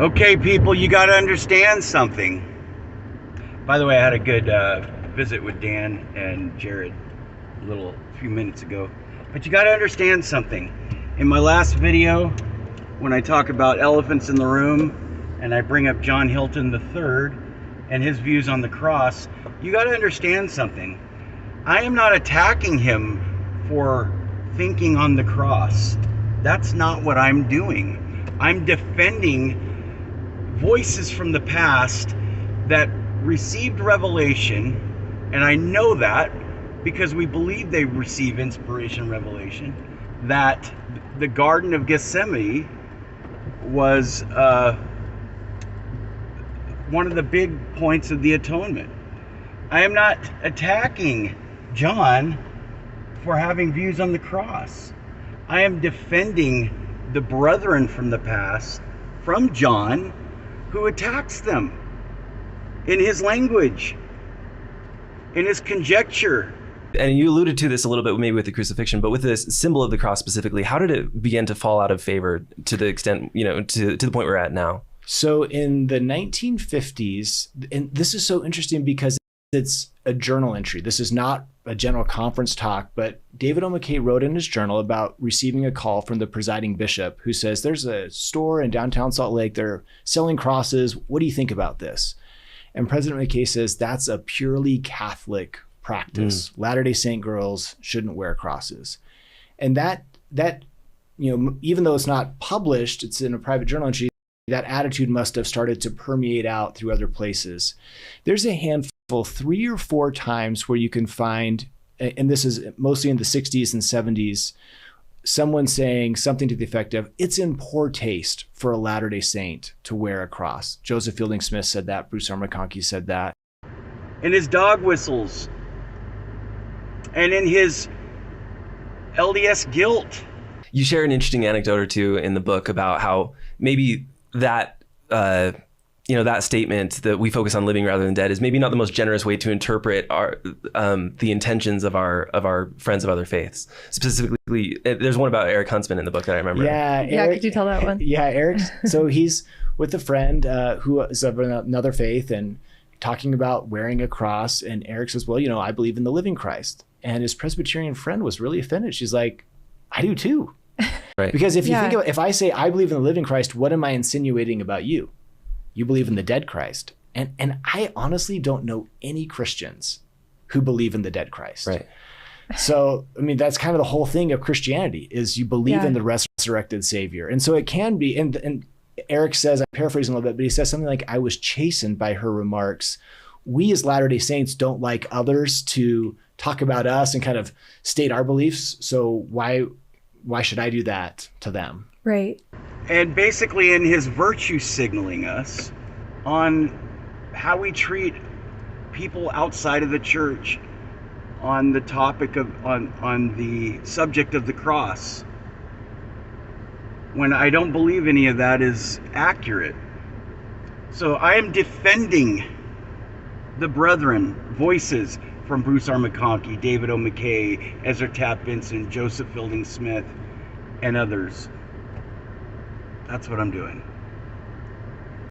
Okay, people, you got to understand something. By the way, I had a good visit with Dan and Jared a few minutes ago. But you got to understand something. In my last video, when I talk about elephants in the room and I bring up John Hilton III and his views on the cross, you got to understand something. I am not attacking him for thinking on the cross. That's not what I'm doing. I'm defending voices from the past that received revelation, and I know that because we believe they receive inspiration, revelation, that the Garden of Gethsemane was one of the big points of the atonement. I am not attacking John for having views on the cross. I am defending the brethren from the past, from John, who attacks them in his language, in his conjecture. And you alluded to this a little bit maybe with the crucifixion, but with this symbol of the cross specifically, how did it begin to fall out of favor to the extent, to the point we're at now? So in the 1950s, and this is so interesting because it's a journal entry. This is not a general conference talk, but David O. McKay wrote in his journal about receiving a call from the presiding bishop who says, there's a store in downtown Salt Lake. They're selling crosses. What do you think about this? And President McKay says, that's a purely Catholic practice. Latter-day Saint girls shouldn't wear crosses. And that, even though it's not published, it's in a private journal entry, that attitude must have started to permeate out through other places. There's a handful, 3 or 4 times where you can find, and this is mostly in the 60s and 70s, someone saying something to the effect of, it's in poor taste for a Latter-day Saint to wear a cross. Joseph Fielding Smith said that. Bruce R. McConkie said that. In his dog whistles and in his LDS guilt. You share an interesting anecdote or two in the book about how maybe that that statement that we focus on living rather than dead is maybe not the most generous way to interpret our the intentions of our friends of other faiths. Specifically, there's one about Eric Huntsman in the book that I remember. Yeah, could you tell that one? Yeah, Eric. So he's with a friend who is of another faith and talking about wearing a cross, and Eric says, well, I believe in the living Christ. And his Presbyterian friend was really offended. She's like, I do too. Right. Because if you think if I say I believe in the living Christ, what am I insinuating about you? You believe in the dead Christ. And I honestly don't know any Christians who believe in the dead Christ. Right. So, that's kind of the whole thing of Christianity is you believe in the resurrected Savior. And so it can be, and Eric says, I'm paraphrasing a little bit, but he says something like, I was chastened by her remarks. We as Latter-day Saints don't like others to talk about us and kind of state our beliefs. So why should I do that to them? Right. And basically in his virtue signaling us on how we treat people outside of the church on the topic of, on the subject of the cross, when I don't believe any of that is accurate. So I am defending the brethren, voices from Bruce R. McConkie, David O. McKay, Ezra Taft Benson, Joseph Fielding Smith, and others. That's what I'm doing.